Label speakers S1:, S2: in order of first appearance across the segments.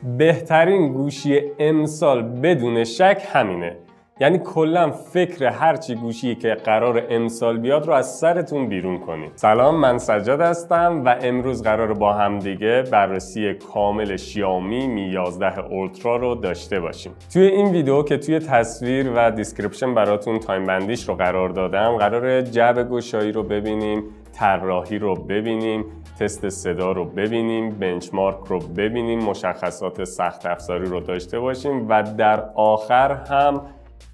S1: بهترین گوشی امسال بدون شک همینه. یعنی کلا فکر هرچی گوشی که قرار امسال بیاد رو از سرتون بیرون کنید. سلام، من سجاد هستم و امروز قرار با هم دیگه بررسی کامل شیائومی می 11 الترا رو داشته باشیم. توی این ویدیو که توی تصویر و دیسکریپشن براتون تایم بندیش رو قرار دادم، قراره جعب گشایی رو ببینیم، طراحی رو ببینیم، تست صدا رو ببینیم، بنچمارک رو ببینیم، مشخصات سخت افزاری رو داشته باشیم و در آخر هم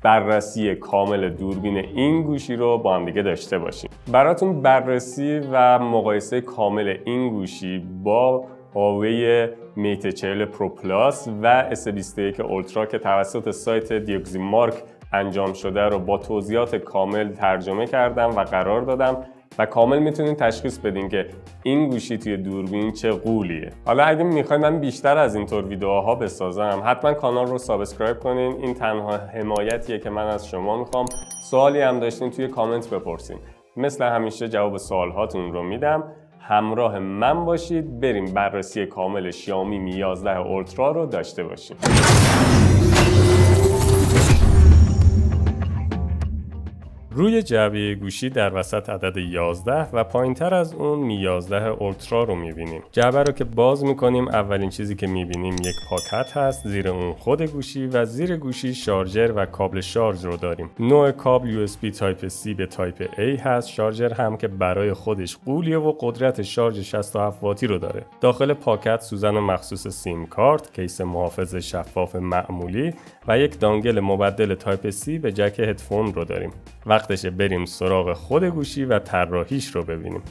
S1: بررسی کامل دوربین این گوشی رو با هم دیگه داشته باشیم. براتون بررسی و مقایسه کامل این گوشی با هواوی میت 40 پرو پلاس و S21 الترا که توسط سایت دیوکسیمارک انجام شده رو با توضیحات کامل ترجمه کردم و قرار دادم و کامل میتونین تشخیص بدین که این گوشی توی دوربین چه غولیه. حالا اگه میخواین من بیشتر از اینطور ویدیوها بسازم، حتما کانال رو سابسکرایب کنین. این تنها حمایتیه که من از شما میخوام. سوالی هم داشتین توی کامنت بپرسین. مثل همیشه جواب سوالهاتون رو میدم. همراه من باشید، بریم بررسی کامل شیائومی می 11 الترا رو داشته باشیم. روی جعبه گوشی در وسط عدد 11 و پایینتر از اون می 11 الترا رو میبینیم. جعبه رو که باز میکنیم، اولین چیزی که میبینیم یک پاکت هست، زیر اون خود گوشی و زیر گوشی شارژر و کابل شارژ رو داریم. نوع کابل USB تایپ C به تایپ A هست. شارژر هم که برای خودش غولیه و قدرت شارژ 67 واتی رو داره. داخل پاکت سوزن مخصوص سیم کارت، کیس محافظ شفاف معمولی و یک دانگل مبدل تایپ C به جک هدفون رو داریم. وقتشه بریم سراغ خود گوشی و طراحیش رو ببینیم.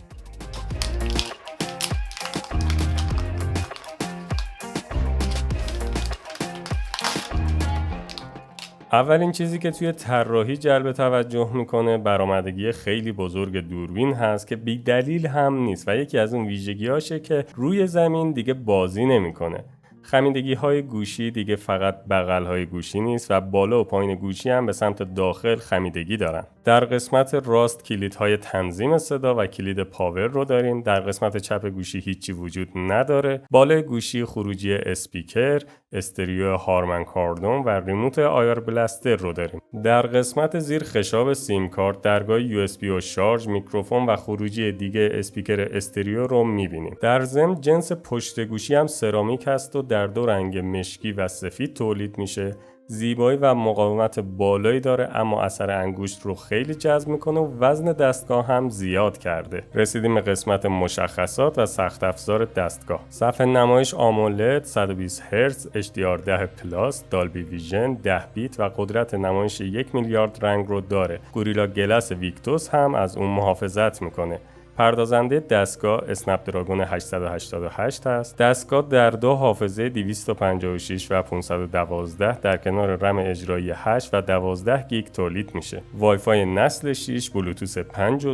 S1: اولین چیزی که توی طراحی جلب توجه میکنه برآمدگی خیلی بزرگ دوربین هست که بی دلیل هم نیست و یکی از اون ویژگی‌هاشه که روی زمین دیگه بازی نمیکنه. خمیدگی های گوشی دیگه فقط بغل های گوشی نیست و بالا و پایین گوشی هم به سمت داخل خمیدگی دارن. در قسمت راست کلیدهای تنظیم صدا و کلید پاور رو داریم. در قسمت چپ گوشی هیچی وجود نداره. بالای گوشی خروجی اسپیکر، استریو هارمن کاردون و ریموت آیر بلستر رو داریم. در قسمت زیر خشاب سیم کارت، درگاه USB و شارژ، میکروفون و خروجی دیگه اسپیکر استریو رو میبینیم. در ضمن جنس پشت گوشی هم سرامیک هست و در دو رنگ مشکی و سفید تولید میشه. زیبایی و مقاومت بالایی داره، اما اثر انگشت رو خیلی جذب میکنه و وزن دستگاه هم زیاد کرده. رسیدیم به قسمت مشخصات و سخت افزار دستگاه. صفحه نمایش آمولد، 120 هرتز، HDR10 پلاس، دالبی ویژن، 10 بیت و قدرت نمایش 1 میلیارد رنگ رو داره. گوریلا گلاس ویکتوس هم از اون محافظت میکنه. پردازنده دستگاه اسنپ دراگون 888 است. دستگاه در دو حافظه 256 و 512 در کنار رم اجرایی 8 و 12 گیگ تولید میشه. وای فای نسل 6، بلوتوث 5 و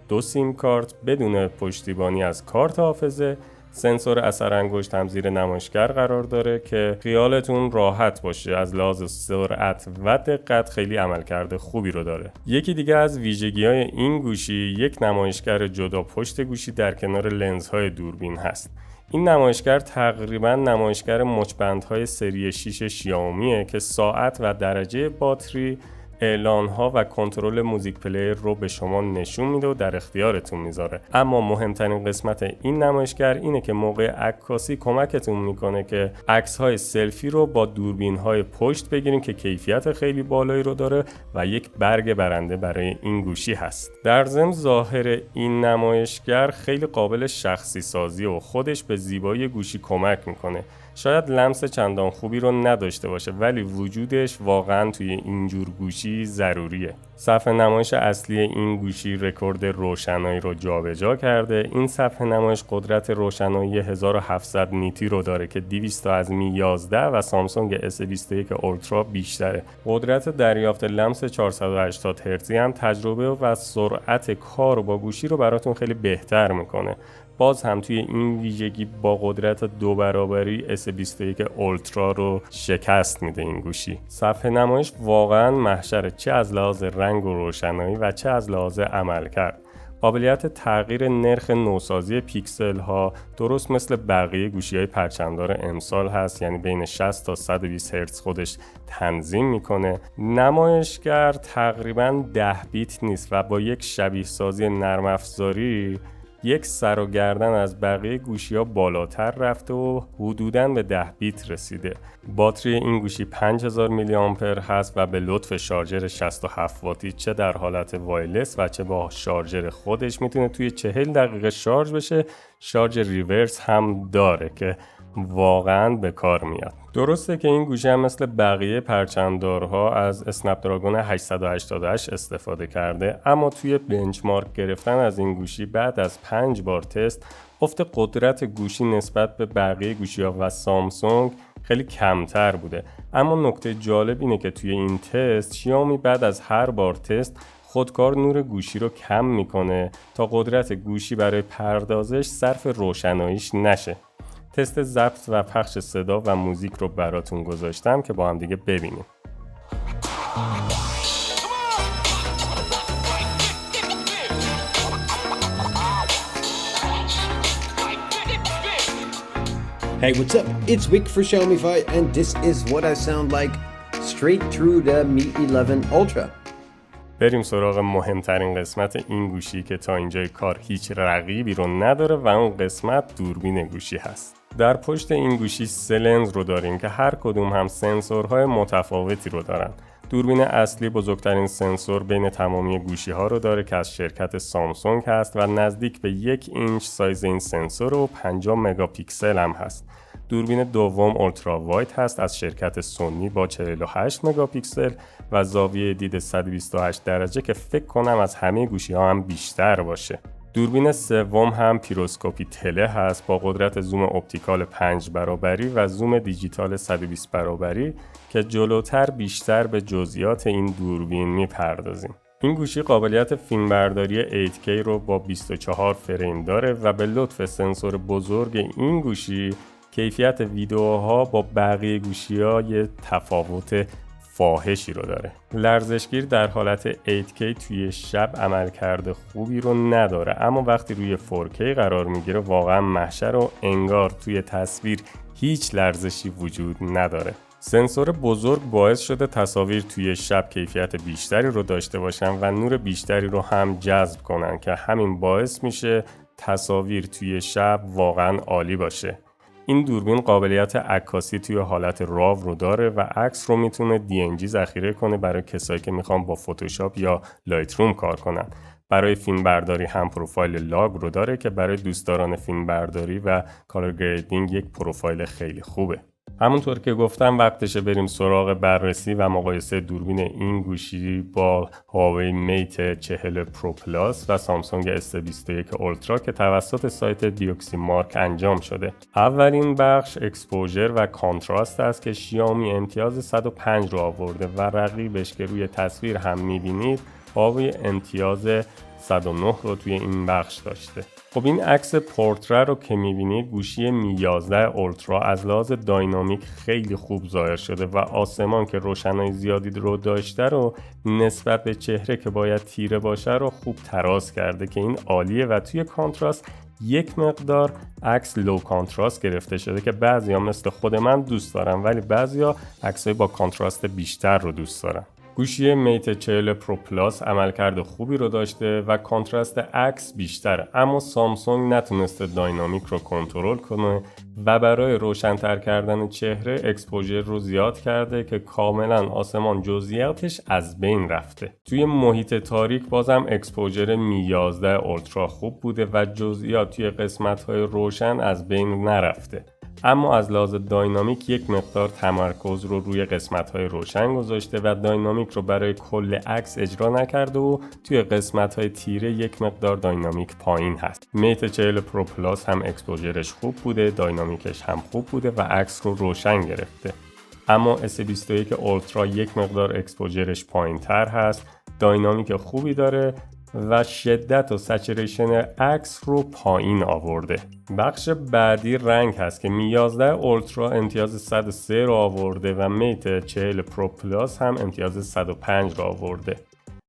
S1: 2 سیم کارت بدون پشتیبانی از کارت حافظه. سنسور اثر انگشت هم زیر نمایشگر قرار داره که خیالتون راحت باشه، از لحاظ سرعت و دقت خیلی عملکرد خوبی رو داره. یکی دیگه از ویژگی‌های این گوشی یک نمایشگر جدا پشت گوشی در کنار لنزهای دوربین هست. این نمایشگر تقریباً نمایشگر مچبندهای سری 6 شیائومیه که ساعت و درجه باتری، اعلان‌ها و کنترل موزیک پلیر رو به شما نشون میده و در اختیارتون میذاره. اما مهمترین قسمت این نمایشگر اینه که موقع عکاسی کمکتون میکنه که عکس‌های سلفی رو با دوربین‌های پشت بگیرین که کیفیت خیلی بالایی رو داره و یک برگ برنده برای این گوشی هست. در ضمن ظاهر این نمایشگر خیلی قابل شخصی سازی و خودش به زیبایی گوشی کمک میکنه. شاید لمس چندان خوبی رو نداشته باشه، ولی وجودش واقعا توی اینجور گوشی ضروریه. صفحه نمایش اصلی این گوشی رکورد روشنایی رو جابجا کرده. این صفحه نمایش قدرت روشنایی 1700 نیتی رو داره که 200 از می 11 و سامسونگ S21 الترا بیشتره. قدرت دریافت لمس 480 هرتزی هم تجربه و سرعت کار با گوشی رو براتون خیلی بهتر میکنه. باز هم توی این ویژگی با قدرت 2 برابری S21 الترا رو شکست میده این گوشی. صفحه نمایش واقعا محشره، چه از لحاظ رنگ و روشنایی و چه از لحاظ عملکرد. قابلیت تغییر نرخ نوسازی پیکسل ها درست مثل بقیه گوشی های پرچمدار امسال هست، یعنی بین 60 تا 120 هرتز خودش تنظیم میکنه. نمایشگر تقریباً 10 بیت نیست و با یک شبیه سازی نرم افزاری یک سر و گردن از بقیه گوشی ها بالاتر رفته و حدوداً به 10 بیت رسیده. باتری این گوشی 5000 میلی آمپر هست و به لطف شارژر 67 واتی چه در حالت وایرلس و چه با شارژر خودش میتونه توی 40 دقیقه شارژ بشه. شارژ ریورس هم داره که واقعاً به کار میاد. درسته که این گوشی هم مثل بقیه پرچمدارها از اسنپ دراگون 888 استفاده کرده، اما توی بنچمارک گرفتن از این گوشی بعد از 5 بار تست افت قدرت گوشی نسبت به بقیه گوشی‌ها و سامسونگ خیلی کمتر بوده. اما نکته جالب اینه که توی این تست شیائومی بعد از هر بار تست خودکار نور گوشی رو کم میکنه تا قدرت گوشی برای پردازش صرف روشناییش نشه. تست ضبط و پخش صدا و موزیک رو براتون گذاشتم که با هم دیگه ببینیم.
S2: Hey, what's up? It's Vic for Xiaomi 5 and this is what I sound like straight through the Mi11 Ultra.
S1: بریم سراغ مهمترین قسمت این گوشی که تا اینجای کار هیچ رقیبی رو نداره و اون قسمت دوربین گوشی هست. در پشت این گوشی 3 لنز رو داریم که هر کدوم هم سنسورهای متفاوتی رو دارن. دوربین اصلی بزرگترین سنسور بین تمامی گوشی ها رو داره که از شرکت سامسونگ هست و نزدیک به 1 اینچ سایز این سنسور و 50 مگاپیکسل هم هست. دوربین دوم الترا واید هست از شرکت سونی با 48 مگاپیکسل و زاویه دید 128 درجه که فکر کنم از همه گوشی ها هم بیشتر باشه. دوربین سوم هم پیروسکوپی تله هست با قدرت زوم اپتیکال 5 برابری و زوم دیجیتال 120 برابری که جلوتر بیشتر به جزئیات این دوربین میپردازیم. این گوشی قابلیت فیلمبرداری 8K رو با 24 فریم داره و به لطف سنسور بزرگ این گوشی کیفیت ویدیوها با بقیه گوشی‌ها یه تفاوت فاحشی رو داره. لرزشگیر در حالت 8K توی شب عملکرد خوبی رو نداره، اما وقتی روی 4K قرار میگیره واقعا محشر و انگار توی تصویر هیچ لرزشی وجود نداره. سنسور بزرگ باعث شده تصاویر توی شب کیفیت بیشتری رو داشته باشن و نور بیشتری رو هم جذب کنن که همین باعث میشه تصاویر توی شب واقعا عالی باشه. این دوربین قابلیت عکاسی توی حالت راو رو داره و عکس رو میتونه DNG ذخیره کنه برای کسایی که میخوان با فتوشاپ یا لایتروم کار کنن. برای فیلم برداری هم پروفایل لاگ رو داره که برای دوستداران فیلم برداری و کالر گریدینگ یک پروفایل خیلی خوبه. همونطور که گفتم وقتشه بریم سراغ بررسی و مقایسه دوربین این گوشی با هواوی میت 40 پرو پلاس و سامسونگ S21 اولترا که توسط سایت دیوکسی مارک انجام شده. اولین بخش اکسپوژر و کانتراست است که شیائومی امتیاز 105 رو آورده و رقیبش که روی تصویر هم میبینید هواوی امتیاز 109 رو توی این بخش داشته. خب این عکس پورتره رو که میبینید گوشی می 11 اولترا از لحاظ داینامیک خیلی خوب ظاهر شده و آسمان که روشنایی زیادی رو داشته رو نسبت به چهره که باید تیره باشه رو خوب تراز کرده که این عالیه و توی کانتراست یک مقدار عکس لو کانتراست گرفته شده که بعضیا مثل خود من دوست دارن ولی بعضیا عکسای با کانتراست بیشتر رو دوست دارن. گوشی میت 40 پرو پلاس عملکرد خوبی رو داشته و کانتراست عکس بیشتره، اما سامسونگ نتونسته داینامیک رو کنترل کنه و برای روشن‌تر کردن چهره اکسپوژر رو زیاد کرده که کاملا آسمان جزئیاتش از بین رفته. توی محیط تاریک بازم اکسپوژر می 11 اولترا خوب بوده و جزئیات توی قسمت‌های روشن از بین نرفته. اما از لحاظ داینامیک یک مقدار تمرکز رو روی قسمت‌های روشن گذاشته و داینامیک رو برای کل عکس اجرا نکرده و توی قسمت‌های تیره یک مقدار داینامیک پایین هست. میت 40 پرو پلاس هم اکسپوژرش خوب بوده، داینامیکش هم خوب بوده و عکس رو روشن گرفته. اما S21 اولترا یک مقدار اکسپوژرش پایین‌تر هست، داینامیک خوبی داره و شدت و سچوریشن عکس رو پایین آورده. بخش بعدی رنگ هست که می 11 اولترا امتیاز 103 رو آورده و میت 40 پرو پلاس هم امتیاز 105 رو آورده.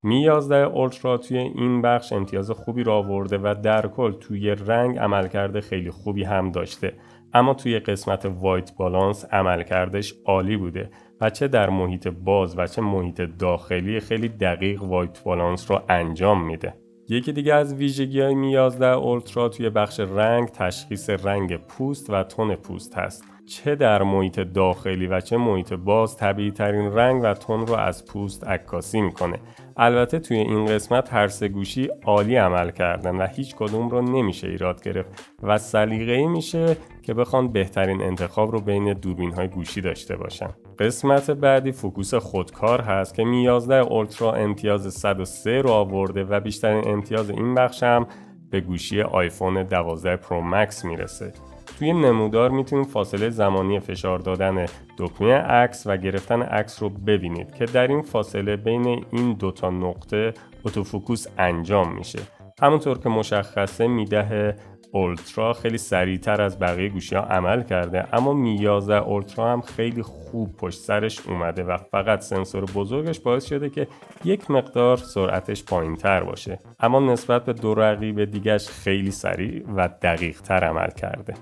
S1: می 11 اولترا توی این بخش امتیاز خوبی را آورده و در کل توی رنگ عملکرد خیلی خوبی هم داشته، اما توی قسمت وایت بالانس عملکردش عالی بوده و چه در محیط باز و چه محیط داخلی خیلی دقیق وایت بالانس رو انجام میده. یکی دیگه از ویژگی‌های می 11 اولترا توی بخش رنگ تشخیص رنگ پوست و تون پوست هست. چه در محیط داخلی و چه محیط باز طبیعی ترین رنگ و تون رو از پوست عکاسی میکنه. البته توی این قسمت هر سه گوشی عالی عمل کردن و هیچ کدوم رو نمیشه ایراد گرفت و سلیقه‌ای میشه که بخوان بهترین انتخاب رو بین دوربین‌های گوشی داشته باشن. قسمت بعدی فوکوس خودکار هست که می 11 اولترا امتیاز 103 رو آورده و بیشترین امتیاز این بخش هم به گوشی آیفون 12 پرو مکس میرسه. توی نمودار میتونید فاصله زمانی فشار دادن دکمه عکس و گرفتن عکس رو ببینید که در این فاصله بین این دوتا نقطه اتوفوکوس انجام میشه. همونطور که مشخصه می 10 اولترا خیلی سریعتر از بقیه گوشی ها عمل کرده، اما می 11 اولترا هم خیلی خوب پشت سرش اومده و فقط سنسور بزرگش باعث شده که یک مقدار سرعتش پایین تر باشه، اما نسبت به دو رقیب دیگه‌اش خیلی سریع و دقیق تر عمل کرده.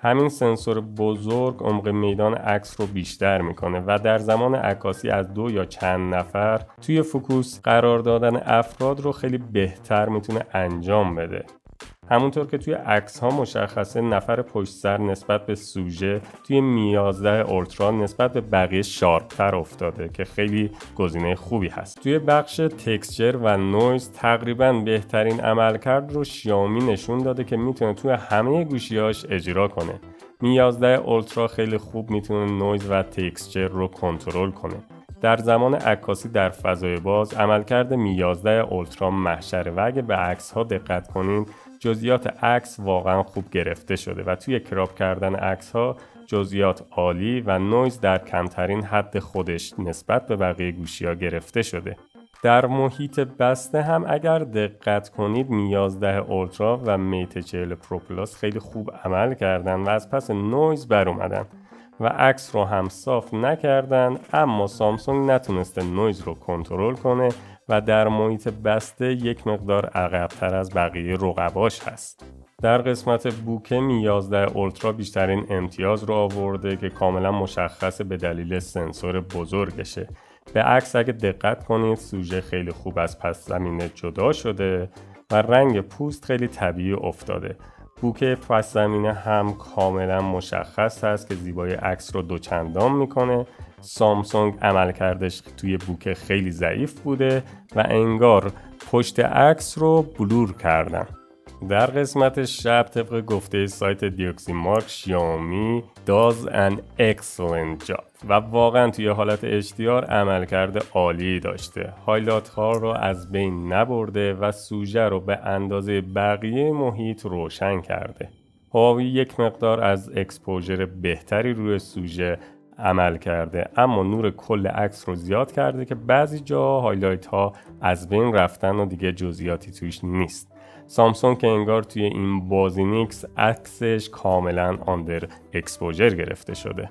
S1: همین سنسور بزرگ عمق میدان عکس رو بیشتر میکنه و در زمان عکاسی از دو یا چند نفر توی فوکوس قرار دادن افراد رو خیلی بهتر میتونه انجام بده. همونطور که توی عکس ها مشخصه نفر پشت سر نسبت به سوژه توی می 11 اولترا نسبت به بقیه شارپ‌تر افتاده که خیلی گزینه خوبی هست. توی بخش تکسچر و نویز تقریباً بهترین عملکرد رو شیائومی نشون داده که میتونه توی همه گوشی‌هاش اجرا کنه. می 11 اولترا خیلی خوب میتونه نویز و تکسچر رو کنترل کنه. در زمان عکاسی در فضای باز عملکرد می 11 اولترا محشره و اگه به عکس ها دقت کنین جزئیات عکس واقعا خوب گرفته شده و توی کراپ کردن عکس ها جزئیات عالی و نویز در کمترین حد خودش نسبت به بقیه گوشی ها گرفته شده. در محیط بسته هم اگر دقت کنید می 11 اولترا و میت 40 پرو پلاس خیلی خوب عمل کردن و از پس نویز بر اومدن و عکس رو هم صاف نکردن، اما سامسونگ نتونسته نویز رو کنترل کنه و در محیط بسته یک مقدار عقب‌تر از بقیه رقباش هست. در قسمت بوکه می 11 اولترا بیشترین امتیاز رو آورده که کاملا مشخصه به دلیل سنسور بزرگشه. به عکس اگه دقت کنید سوژه خیلی خوب از پس زمینه جدا شده و رنگ پوست خیلی طبیعی افتاده. بوکه پس زمینه هم کاملا مشخص هست که زیبایی عکس رو دوچندان میکنه. سامسونگ عملکردش توی بوکه خیلی ضعیف بوده و انگار پشت عکس رو بلور کردن. در قسمت شب طبق گفته سایت دیوکسی مارک شیائومی does an excellent job و واقعا توی حالت HDR عملکرد عالی داشته. هایلایت ها رو از بین نبرده و سوژه رو به اندازه بقیه محیط روشن کرده. هواوی یک مقدار از اکسپوژر بهتری روی سوژه عمل کرده، اما نور کل عکس رو زیاد کرده که بعضی جا هایلایت ها از بین رفتن و دیگه جزئیاتی توش نیست. سامسونگ که انگار توی این بازینیکس عکسش کاملا آندر اکسپوژر گرفته شده.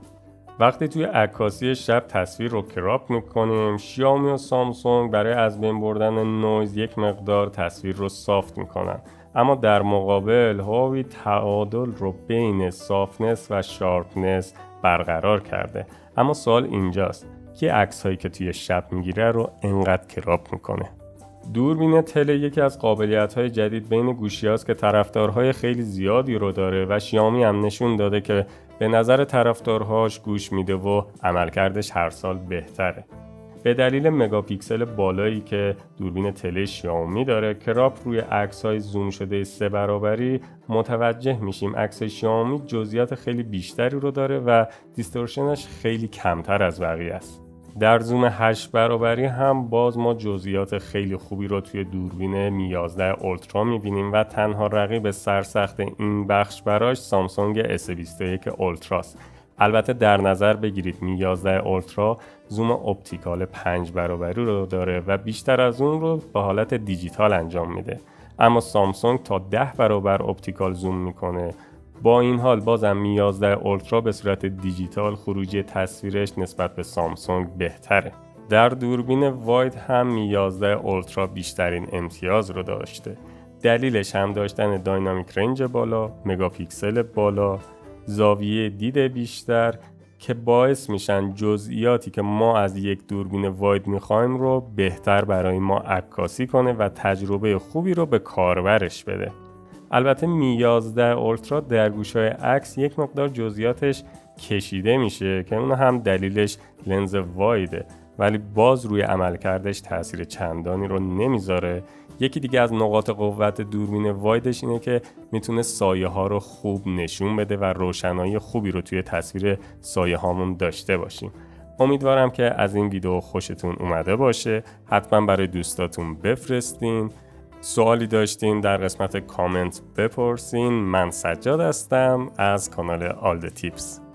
S1: وقتی توی عکاسی شب تصویر رو کراپ میکنیم، شیائومی و سامسونگ برای از بین بردن نویز یک مقدار تصویر رو سافت میکنن، اما در مقابل هواوی تعادل رو بین سافتنس و شارپنس برقرار کرده. اما سوال اینجاست که عکس هایی که توی شب میگیره رو انقدر کراپ میکنه؟ دوربین تله یکی از قابلیت‌های جدید بین گوشی‌هاست که طرفدارهای خیلی زیادی رو داره و شیائومی هم نشون داده که به نظر طرفدارهاش گوش میده و عملکردش هر سال بهتره. به دلیل مگاپیکسل بالایی که دوربین تله شیائومی داره، کراپ روی عکس‌های زوم شده 3 برابری متوجه میشیم عکس شیائومی جزئیات خیلی بیشتری رو داره و دیستورشنش خیلی کمتر از بقیه است. در زوم 8 برابری هم باز ما جزئیات خیلی خوبی رو توی دوربین می 11 اولترا می‌بینیم و تنها رقیب سرسخت این بخش براش سامسونگ S21 اولتراست. البته در نظر بگیرید می 11 اولترا زوم اپتیکال 5 برابری رو داره و بیشتر از اون رو به حالت دیجیتال انجام میده، اما سامسونگ تا 10 برابر اپتیکال زوم میکنه. با این حال بازم می 11 اولترا به صورت دیجیتال خروجی تصویرش نسبت به سامسونگ بهتره. در دوربین واید هم می 11 اولترا بیشترین امتیاز رو داشته. دلیلش هم داشتن داینامیک رنج بالا، مگاپیکسل بالا، زاویه دید بیشتر که باعث میشن جزئیاتی که ما از یک دوربین واید میخوایم رو بهتر برای ما عکاسی کنه و تجربه خوبی رو به کاربرش بده. البته می 11 اولترا در گوشای عکس یک مقدار جزئیاتش کشیده میشه که اون هم دلیلش لنز وایده، ولی باز روی عملکردش تاثیر چندانی رو نمیذاره. یکی دیگه از نقاط قوت دوربین وایدش اینه که میتونه سایه ها رو خوب نشون بده و روشنایی خوبی رو توی تصویر سایه هامون داشته باشیم. امیدوارم که از این ویدیو خوشتون اومده باشه. حتما برای دوستاتون بفرستین. سوالی داشتین در قسمت کامنت بپرسین. من سجاد هستم از کانال آل د تیپس.